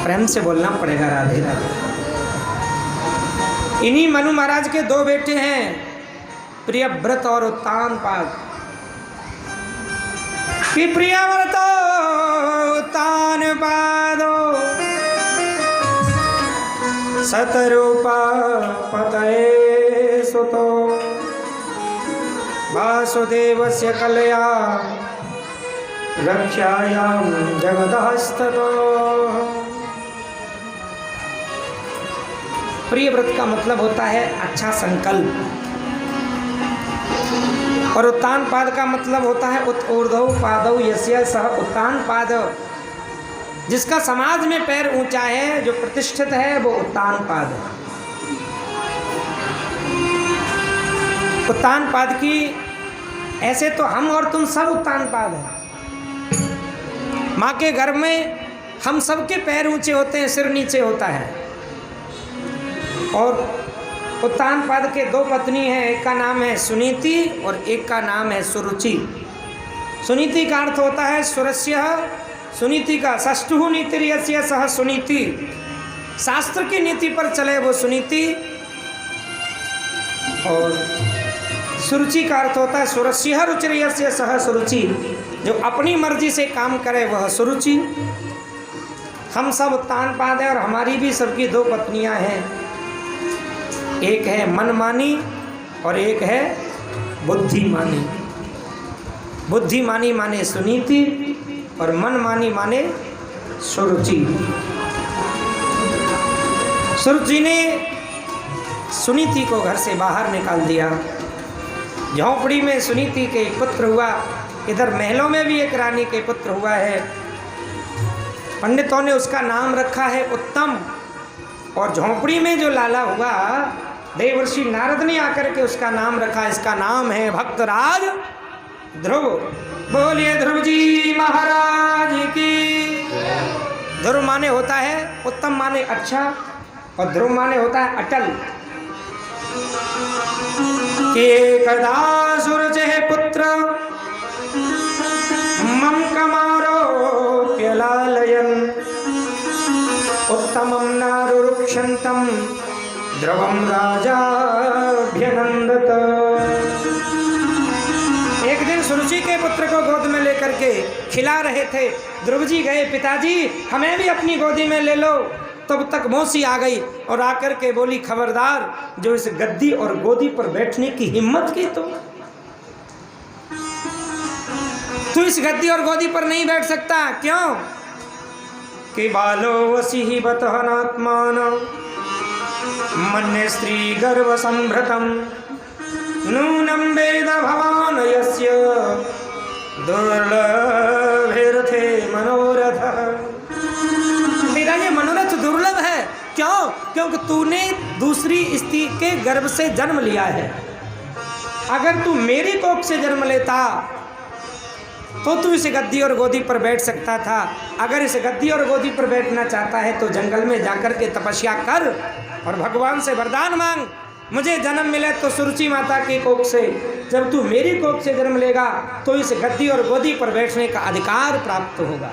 प्रेम से बोलना पड़ेगा राधे राधे। इन्हीं मनु महाराज के दो बेटे हैं, प्रियव्रत और उत्तानपाद। कि प्रियव्रत उत्तानपादो सतरूपा पतये सुतो वासुदेवस्य कलया रक्षायां जगदस्ततो। प्रियव्रत का मतलब होता है अच्छा संकल्प, और उत्तानपाद का मतलब होता है उत्ऊर्ध्व पादौ यस्य सह उत्तानपाद। जिसका समाज में पैर ऊंचा है, जो प्रतिष्ठित है, वो उत्तानपाद है। उत्तानपाद की ऐसे तो हम और तुम सब उत्तानपाद हैं। माँ के गर्भ में हम सबके पैर ऊंचे होते हैं, सिर नीचे होता है। और उत्तानपाद के दो पत्नी हैं, एक का नाम है सुनीति और एक का नाम है सुरुचि। सुनीति का अर्थ होता है सुरस्य, सुनीति का षष्ठु नीतिर्यस्य सह सुनीति, शास्त्र की नीति पर चले वो सुनीति। और सुरुचि का अर्थ होता है सुरस्य रुचिर्यस्य सह सुरुचि, जो अपनी मर्जी से काम करे वह सुरुचि। हम सब उत्तानपाद हैं और हमारी भी सबकी दो पत्नियां हैं, एक है मनमानी और एक है बुद्धिमानी। बुद्धिमानी माने सुनीति और मनमानी माने सुरुचि। सुरुचि ने सुनीति को घर से बाहर निकाल दिया। झोंपड़ी में सुनीति के पुत्र हुआ, इधर महलों में भी एक रानी के पुत्र हुआ है। पंडितों ने उसका नाम रखा है उत्तम, और झोंपड़ी में जो लाला हुआ, देवर्षि नारद ने आकर के उसका नाम रखा, इसका नाम है भक्तराज ध्रुव। बोलिए ध्रुव जी महाराज की। ध्रुव माने होता है उत्तम माने अच्छा, और ध्रुव माने होता है अटल। के कदा सुरजः पुत्र मम कमारोप्यलालयन् उत्तमं नारुरुक्षन्तं ध्रुवं राजाभ्यनन्दत। एक दिन सुरुचि के पुत्र को गोद में लेकर के खिला रहे थे। ध्रुव जी गए, पिताजी हमें भी अपनी गोदी में ले लो। तब तक मौसी आ गई और आकर के बोली, खबरदार, जो इस गद्दी और गोदी पर बैठने की हिम्मत की तू इस गद्दी और गोदी पर नहीं बैठ सकता। क्यों? कि बालो वसी ही बतहनात्मान मन्ये स्त्री गर्भ संभृतम नूनम वेद भवान यस्य दुर्लभेरथे मनोरथ। मेरा ये मनोरथ दुर्लभ है। क्यों? क्योंकि तूने दूसरी स्त्री के गर्भ से जन्म लिया है। अगर तू मेरी कोख से जन्म लेता तो तू इस गद्दी और गोदी पर बैठ सकता था। अगर इस गद्दी और गोदी पर बैठना चाहता है तो जंगल में जाकर के तपस्या कर और भगवान से वरदान मांग, मुझे जन्म मिले तो सुरुचि माता की कोख से। जब तू मेरी कोख से जन्म लेगा तो इस गद्दी और गोदी पर बैठने का अधिकार प्राप्त होगा।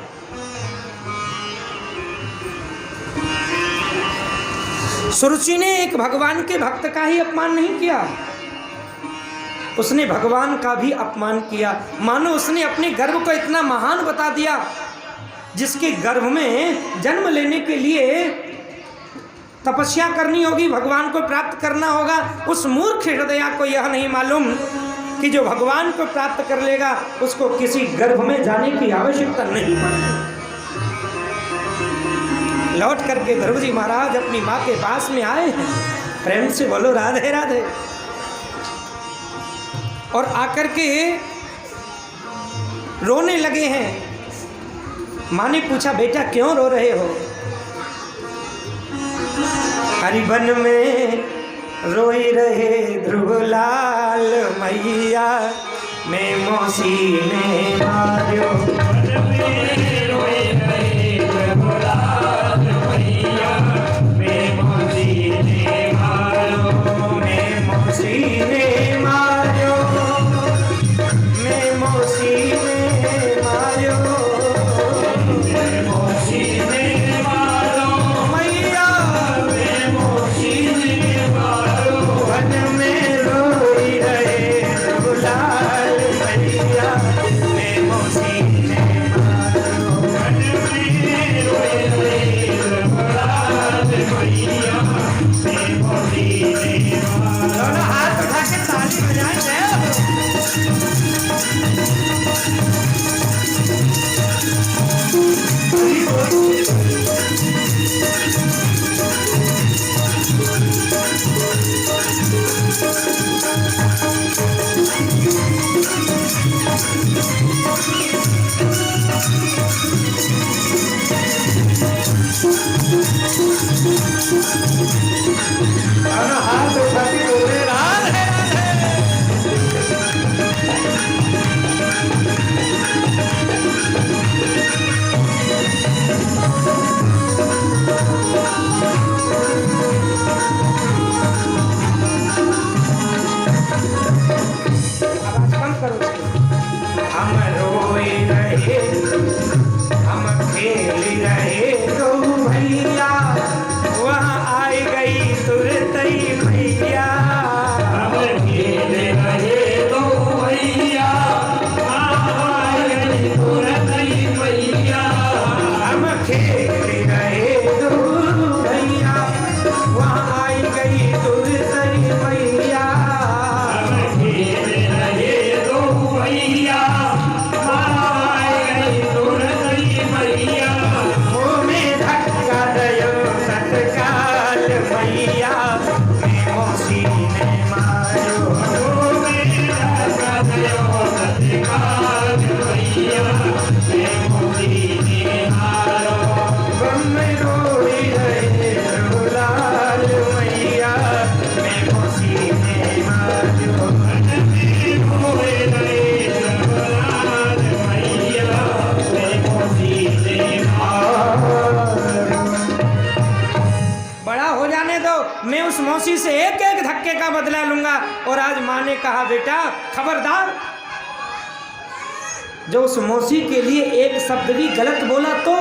सुरुचि ने एक भगवान के भक्त का ही अपमान नहीं किया, उसने भगवान का भी अपमान किया। मानो उसने अपने गर्भ को इतना महान बता दिया, जिसके गर्भ में जन्म लेने के लिए तपस्या करनी होगी, भगवान को प्राप्त करना होगा। उस मूर्ख हृदय को यह नहीं मालूम कि जो भगवान को प्राप्त कर लेगा उसको किसी गर्भ में जाने की आवश्यकता नहीं पड़ेगी। लौट करके ध्रुव जी महाराज अपनी माँ के पास में आए हैं। प्रेम से बोलो राधे राधे। और आकर के रोने लगे हैं। माँ ने पूछा, बेटा क्यों रो रहे हो? हरिवन में रोई रहे ध्रुवलाल मैया, मैं मौसी ने मार्यो। रोई रहे ध्रुवलाल मैया, मैं मौसी ने मार्यो, मैं मौसी ने मार्यो, मैं मौसी ने मार्यो, मैं मौसी ने मार्यो, मौसी से एक एक धक्के का बदला लूंगा। और आज माँ ने कहा बेटा खबरदार, जो उस मौसी के लिए एक शब्द भी गलत बोला तो।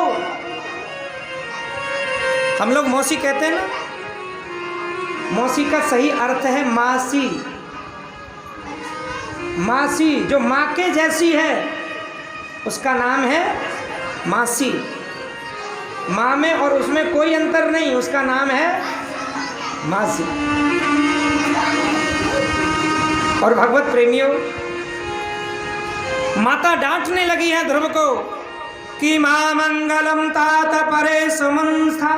हम लोग मौसी कहते हैं ना, मौसी का सही अर्थ है मासी। मासी जो माँ के जैसी है उसका नाम है मासी। माँ में और उसमें कोई अंतर नहीं, उसका नाम है मासी। और भगवत प्रेमियों, माता डांटने लगी है ध्रुव को कि मां मंगलम तात परे सुमंस्था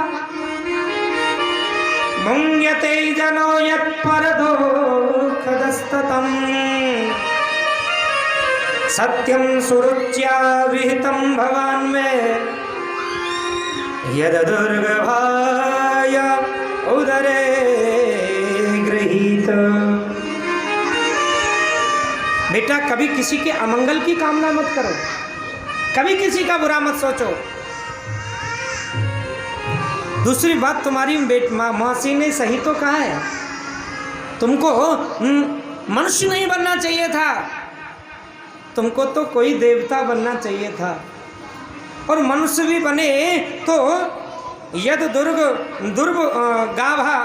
मुंग्यते जनो यत्पर दुःखदस्ततम् सत्यं सुरुच्या विहितं भवान् मे यद दुर्गभाय उदरे गृहीत। बेटा कभी किसी के अमंगल की कामना मत करो, कभी किसी का बुरा मत सोचो। दूसरी बात, तुम्हारी मौसी ने सही तो कहा है, तुमको मनुष्य नहीं बनना चाहिए था, तुमको तो कोई देवता बनना चाहिए था। और मनुष्य भी बने तो यद दुर्ग गाभा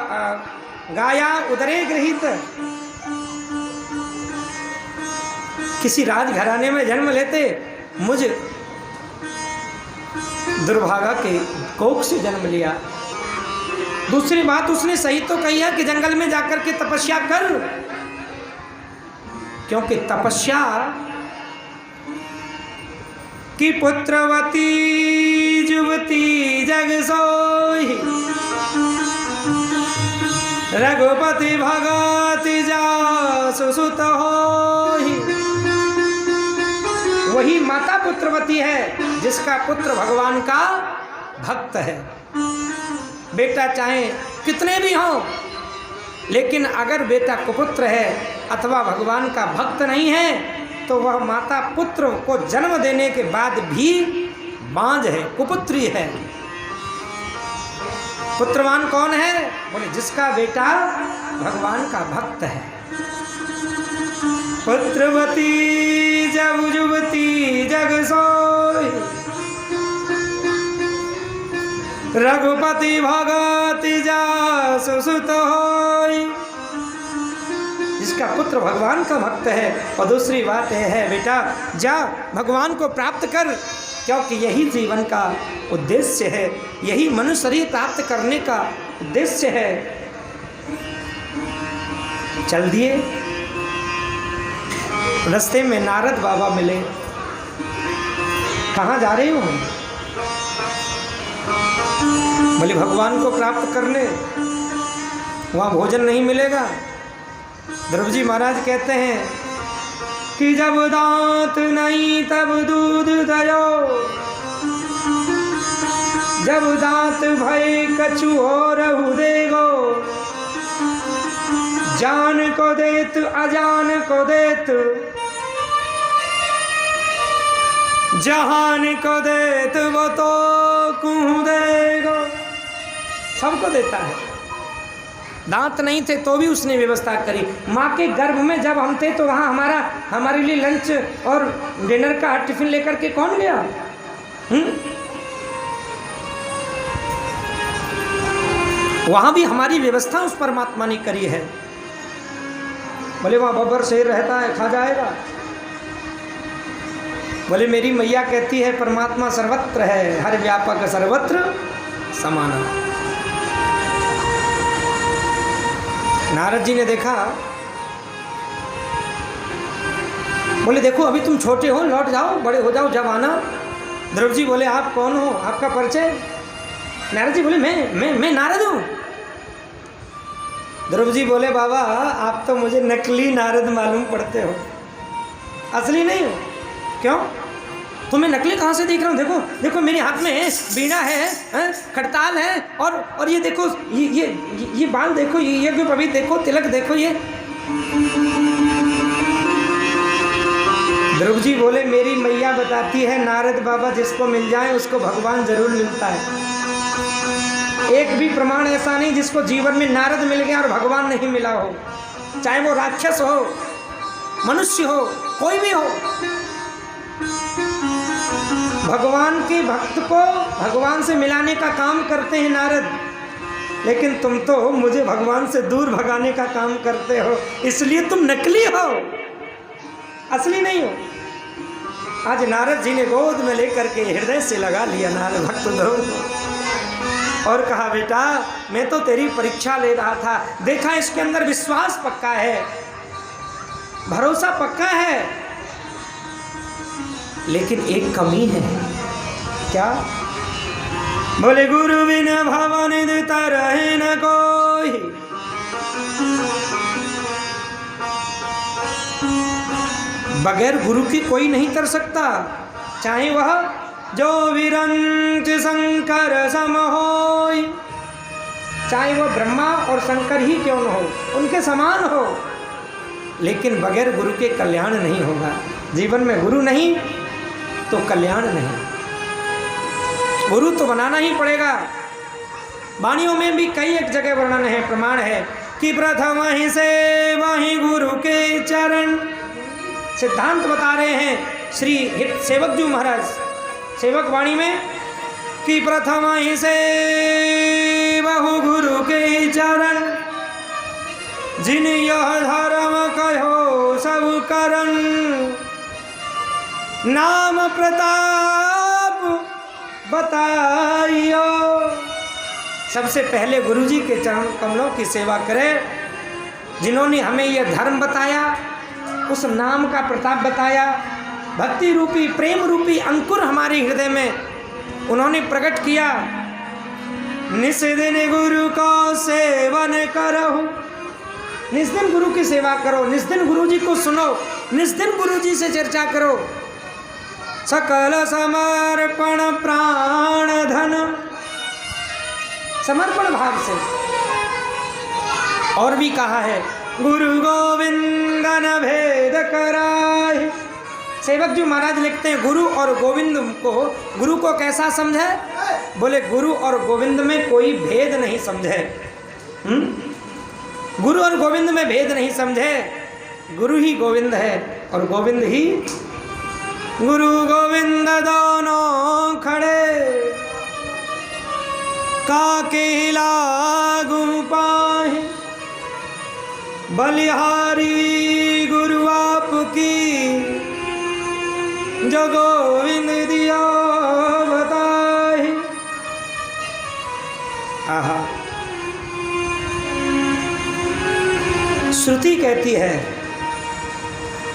गाया उदरे गृहीत। किसी राजघराने में जन्म लेते, मुझ दुर्भागा के कोख से जन्म लिया। दूसरी बात उसने सही तो कही है कि जंगल में जाकर के तपस्या कर, क्योंकि तपस्या कि पुत्रवती जुवती जग सोई रघुपति भगति जासु सुत होई। वही माता पुत्रवती है जिसका पुत्र भगवान का भक्त है। बेटा चाहे कितने भी हों, लेकिन अगर बेटा कुपुत्र है अथवा भगवान का भक्त नहीं है तो वह माता पुत्र को जन्म देने के बाद भी बांझ है, कुपुत्री है। पुत्रवान कौन है? बोले जिसका बेटा भगवान का भक्त है। पुत्रवती जब जुवती जग सोई रघुपति भगति जासु सुत होई। जिसका पुत्र भगवान का भक्त है। और दूसरी बात यह है बेटा जा भगवान को प्राप्त कर, क्योंकि यही जीवन का उद्देश्य है, यही मनुष्य शरीर प्राप्त करने का उद्देश्य है। चल दिए। रास्ते में नारद बाबा मिले। कहाँ जा रहे हो? बोले भगवान को प्राप्त करने, वहाँ भोजन नहीं मिलेगा। ध्रुव जी महाराज कहते हैं कि जब दांत नहीं तब दूध दयो, जब दांत भय कछु और देगो, जान को देत अजान को देत, जहान को देत वो तो कुहू देगो। सबको देता है। दांत नहीं थे तो भी उसने व्यवस्था करी। माँ के गर्भ में जब हम थे तो वहाँ हमारे लिए लंच और डिनर का टिफिन लेकर के कौन गया? वहाँ भी हमारी व्यवस्था उस परमात्मा ने करी है। बोले वहाँ बब्बर शेर रहता है, खा जाएगा। बोले मेरी मैया कहती है परमात्मा सर्वत्र है, हर व्यापक सर्वत्र समाना। नारद जी ने देखा, बोले देखो अभी तुम छोटे हो, लौट जाओ, बड़े हो जाओ जब आना। ध्रुव जी बोले आप कौन हो, आपका परिचय? नारद जी बोले मैं नारद हूँ। ध्रुव जी बोले बाबा आप तो मुझे नकली नारद मालूम पड़ते हो, असली नहीं हो। क्यों? तुम्हें नकली कहाँ से देख रहा हूँ? देखो देखो मेरे हाथ में बीड़ा है, खड़ताल है, और ये देखो ये बाल देखो, ये अभी देखो, तिलक देखो ये। ध्रुव जी बोले मेरी मैया बताती है नारद बाबा जिसको मिल जाए उसको भगवान जरूर मिलता है। एक भी प्रमाण ऐसा नहीं जिसको जीवन में नारद मिल गया और भगवान नहीं मिला हो, चाहे वो राक्षस हो, मनुष्य हो, कोई भी हो। भगवान के भक्त को भगवान से मिलाने का काम करते हैं नारद, लेकिन तुम तो मुझे भगवान से दूर भगाने का काम करते हो, इसलिए तुम नकली हो, असली नहीं हो। आज नारद जी ने गोद में लेकर के हृदय से लगा लिया नारद भक्त ध्रुव को और कहा, बेटा मैं तो तेरी परीक्षा ले रहा था, देखा इसके अंदर विश्वास पक्का है, भरोसा पक्का है, लेकिन एक कमी है। क्या? बोले गुरु बिना भवन देता रहे न कोई, बगैर गुरु की कोई नहीं कर सकता, चाहे वह जो विरंच शंकर सम होय, चाहे वह ब्रह्मा और शंकर ही क्यों न हो, उनके समान हो, लेकिन बगैर गुरु के कल्याण नहीं होगा। जीवन में गुरु नहीं तो कल्याण नहीं, गुरु तो बनाना ही पड़ेगा। वाणियों में भी कई एक जगह वर्णन है, प्रमाण है कि प्रथम ही से वही गुरु के चरण, सिद्धांत बता रहे हैं श्री सेवक जी महाराज सेवक वाणी में कि प्रथम ही से बहु गुरु के चरण, जिन यह धर्म कहो सब करन, नाम प्रताप बताइयो। सबसे पहले गुरुजी के चरण कमलों की सेवा करें, जिन्होंने हमें यह धर्म बताया, उस नाम का प्रताप बताया, भक्ति रूपी प्रेम रूपी अंकुर हमारे हृदय में उन्होंने प्रकट किया। निस दिन गुरु को सेवन करो, निस दिन गुरु की सेवा करो, निस दिन गुरु जी को सुनो, निस दिन गुरु जी से चर्चा करो। सकल समर्पण प्राण धन, समर्पण भाव से। और भी कहा है गुरु गोविंद न भेद कराए। सेवक जी महाराज लिखते हैं गुरु और गोविंद को, गुरु को कैसा समझे? बोले गुरु और गोविंद में कोई भेद नहीं समझे। गुरु और गोविंद में भेद नहीं समझे, गुरु ही गोविंद है और गोविंद ही गुरु गोविंद दोनों खड़े, काके लागू पाए, बलिहारी गुरु आपकी, जो गोविंद दिया बताए। आहा, श्रुति कहती है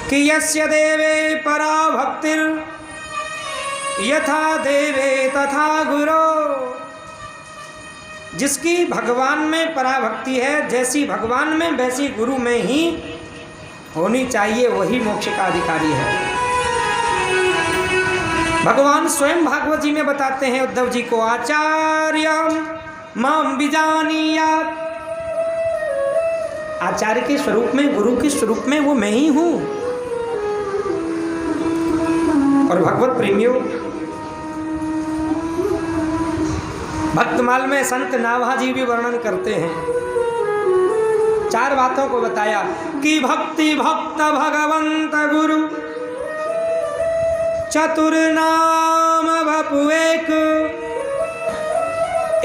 कि यस्य देवे परा भक्तिर, यथा देवे तथा गुरो। जिसकी भगवान में पराभक्ति है, जैसी भगवान में वैसी गुरु में ही होनी चाहिए, वही मोक्ष का अधिकारी है। भगवान स्वयं भागवत जी में बताते हैं उद्धव जी को, आचार्यम माम विजानीयात्। आचार्य के स्वरूप में, गुरु के स्वरूप में वो मैं ही हूँ। और भगवत प्रेमियों, भक्तमाल में संत नाभा जी भी वर्णन करते हैं, 4 बातों को बताया कि भक्ति भक्त भगवंत गुरु, चतुर नाम वपु एक,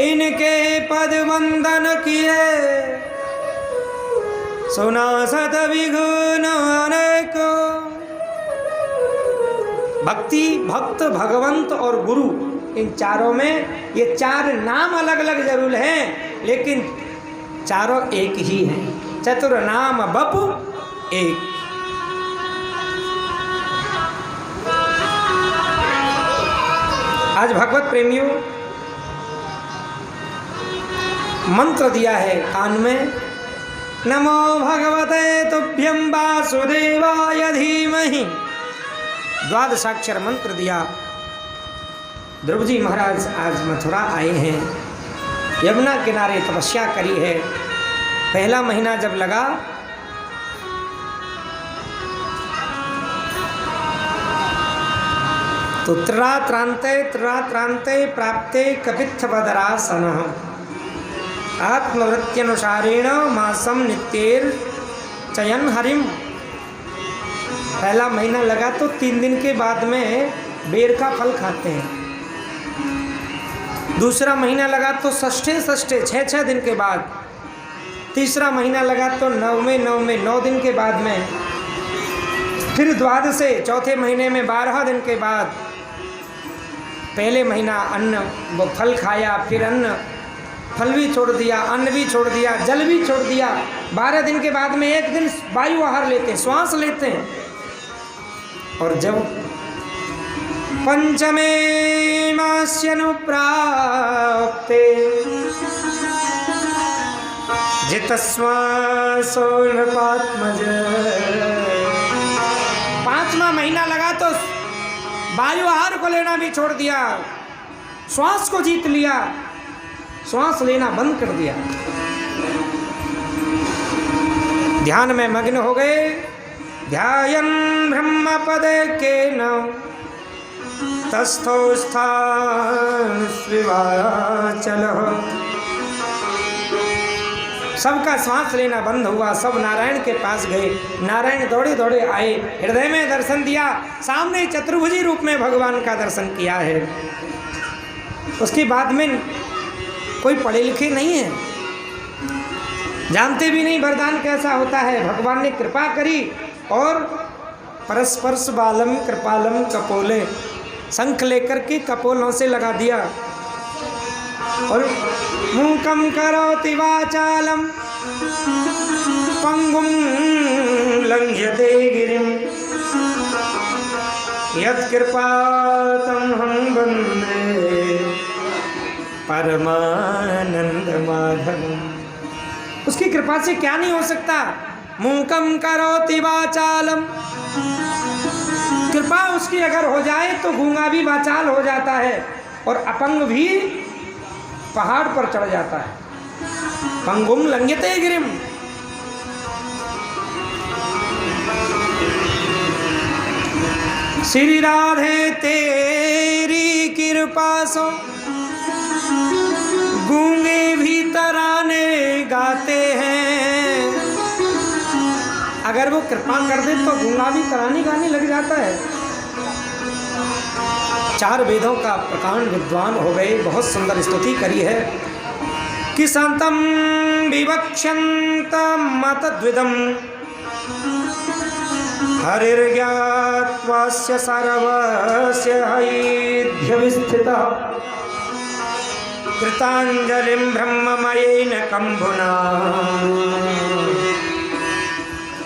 इनके पद वंदन किए, सुना सत विघ्न अनेक। भक्ति, भक्त, भगवंत और गुरु, इन चारों में ये 4 नाम अलग अलग जरूर हैं, लेकिन चारों एक ही हैं। चतुर नाम बपु एक। आज भगवत प्रेमियों मंत्र दिया है कान में, नमो भगवते तुभ्यं वासुदेवाय धीमहि। 12 अक्षर मंत्र दिया। ध्रुव जी महाराज आज मथुरा आए हैं, यमुना किनारे तपस्या करी है। पहला महीना जब लगा तो त्रात्रांते प्राप्ते कपित्थ बदरासन। आत्मवृत्त्यनुसारेण मासम नित्येर चयन हरिम। पहला महीना लगा तो 3 दिन के बाद में बेर का फल खाते हैं। दूसरा महीना लगा तो षष्ठे 6 दिन के बाद। तीसरा महीना लगा तो 9 दिन के बाद में। फिर द्वादशे चौथे महीने में 12 दिन के बाद। पहले महीना अन्न वो फल खाया, फिर अन्न फल भी छोड़ दिया, अन्न भी छोड़ दिया, जल भी छोड़ दिया। 12 दिन के बाद में 1 दिन वायु आहार लेते हैं, श्वास लेते हैं। और जब पंचमे मास्यनुप्राप्ते जितश्वासो नृपात्मज। 5वां महीना लगा तो वायु आहार को लेना भी छोड़ दिया, श्वास को जीत लिया, श्वास लेना बंद कर दिया, ध्यान में मग्न हो गए। ध्यायन् ब्रह्मपदे के न तस्थो स्थान स्विवाचल। सबका सांस लेना बंद हुआ, सब नारायण के पास गए। नारायण दौड़े दौड़े आए, हृदय में दर्शन दिया, सामने चतुर्भुजी रूप में भगवान का दर्शन किया है। उसके बाद में कोई पढ़े लिखे नहीं है, जानते भी नहीं वरदान कैसा होता है। भगवान ने कृपा करी और परस्पर्श बालम कृपालम कपोले, शंख लेकर के कपोलों से लगा दिया। और मूकम करोति वाचालम पंगुम लंघ्यते गिरिम यत्कृपातमहं वन्दे परमानंद माधवम्। उसकी कृपा से क्या नहीं हो सकता। मूकम करोति वाचालम, कृपा उसकी अगर हो जाए तो गूंगा भी वाचाल हो जाता है और अपंग भी पहाड़ पर चढ़ जाता है। पंगुम लंघ्यते गिरिम। श्री राधे तेरी कृपा सो गूंगे भी तराने गाते हैं। अगर वो कृपा कर दे तो गूंगा भी तराने गाने लग जाता है। 4 वेदों का प्रकांड विद्वान हो गए, बहुत सुंदर स्तुति करी है कि संतम विवक्षन्तम मतद्विदम हरिर्ज्ञात्वास्य सर्वस्य हैध्यविस्थितः कृतांजलिं ब्रह्ममयेन कंभुना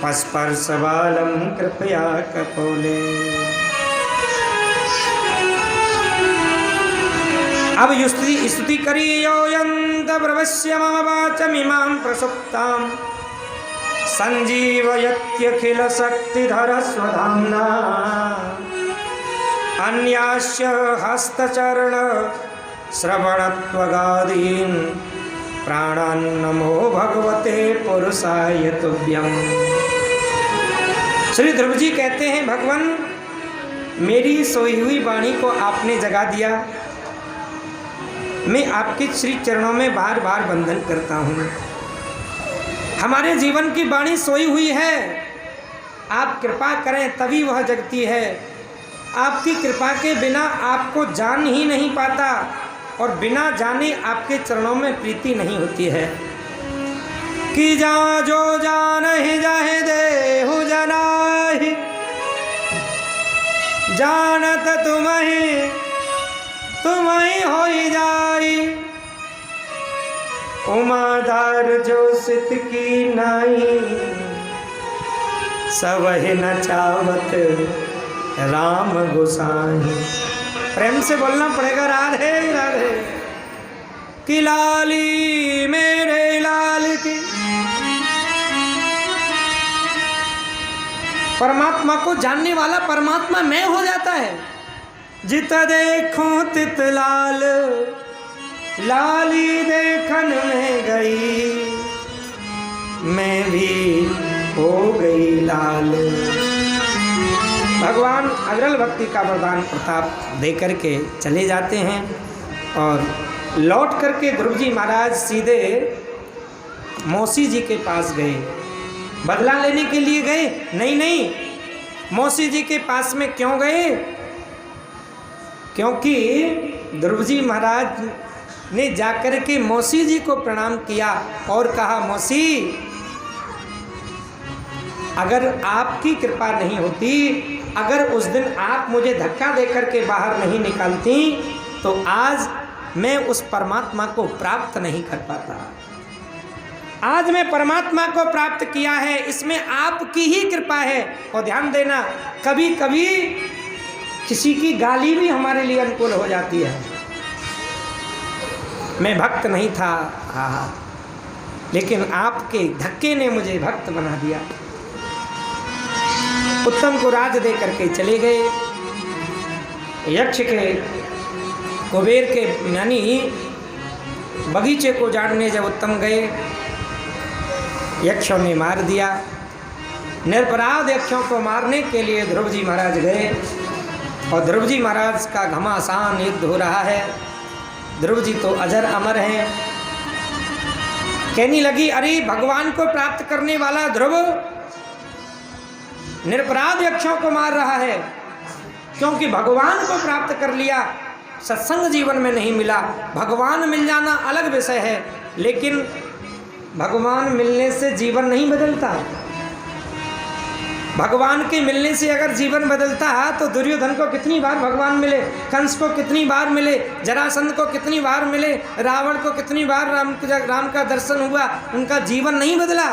पस्पर्शबालं कृपया कपोले। अब स्तुति करी योयंत प्रवश्य मम वाचमिमां प्रसुप्तां संजीवयत्यखिल शक्तिधर स्वधाम्ना अन्यास्य हस्तचरण श्रवणत्वगादीन् प्राणान् नमो भगवते पुरुषाय तुभ्यं। श्री ध्रुव जी कहते हैं, भगवान मेरी सोई हुई वाणी को आपने जगा दिया। मैं आपके श्री चरणों में बार बार वंदन करता हूँ। हमारे जीवन की वाणी सोई हुई है, आप कृपा करें तभी वह जगती है। आपकी कृपा के बिना आपको जान ही नहीं पाता और बिना जाने आपके चरणों में प्रीति नहीं होती है। कि जा जो जान ही जाहे देहु जनाहि जानत तुम्हें होई जाई। उमादार जो सित की नाई सबहि न चावत राम गोसाई। प्रेम से बोलना पड़ेगा, राधे राधे। कि लाली मेरे लाल की। परमात्मा को जानने वाला परमात्मा मैं हो जाता है। जित देखूं तित लाल, लाली देखन में गई, मैं भी हो गई लाल। भगवान अविरल भक्ति का वरदान प्रताप दे करके चले जाते हैं और लौट करके ध्रुव जी महाराज सीधे मौसी जी के पास गए। बदला लेने के लिए गए? नहीं नहीं, मौसी जी के पास में क्यों गए? क्योंकि ध्रुव जी महाराज ने जाकर के मौसी जी को प्रणाम किया और कहा, मौसी अगर आपकी कृपा नहीं होती, अगर उस दिन आप मुझे धक्का देकर के बाहर नहीं निकालती तो आज मैं उस परमात्मा को प्राप्त नहीं कर पाता। आज मैं परमात्मा को प्राप्त किया है, इसमें आपकी ही कृपा है। और ध्यान देना, कभी कभी किसी की गाली भी हमारे लिए अनुकूल हो जाती है। मैं भक्त नहीं था, हाँ, लेकिन आपके धक्के ने मुझे भक्त बना दिया। उत्तम को राज दे करके चले गए। यक्ष के, कुबेर के यानी बगीचे को जानने जब उत्तम गए, यक्षों ने मार दिया। निरपराध यक्षों को मारने के लिए ध्रुव जी महाराज गए और ध्रुव जी महाराज का घमासान युद्ध हो रहा है। ध्रुव जी तो अजर अमर हैं। कहने लगी, अरे भगवान को प्राप्त करने वाला ध्रुव निरपराध यक्षों को मार रहा है, क्योंकि भगवान को प्राप्त कर लिया, सत्संग जीवन में नहीं मिला। भगवान मिल जाना अलग विषय है, लेकिन भगवान मिलने से जीवन नहीं बदलता। भगवान के मिलने से अगर जीवन बदलता तो दुर्योधन को कितनी बार भगवान मिले, कंस को कितनी बार मिले, जरासंध को कितनी बार मिले, रावण को कितनी बार राम का दर्शन हुआ, उनका जीवन नहीं बदला।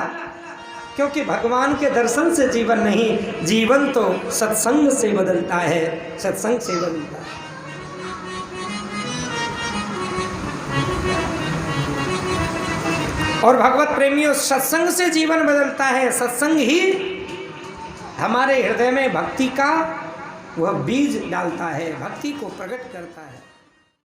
क्योंकि भगवान के दर्शन से जीवन नहीं, जीवन तो सत्संग से बदलता है, सत्संग से बदलता है। और भगवत प्रेमियों, सत्संग से जीवन बदलता है। सत्संग ही हमारे हृदय में भक्ति का वह बीज डालता है, भक्ति को प्रकट करता है।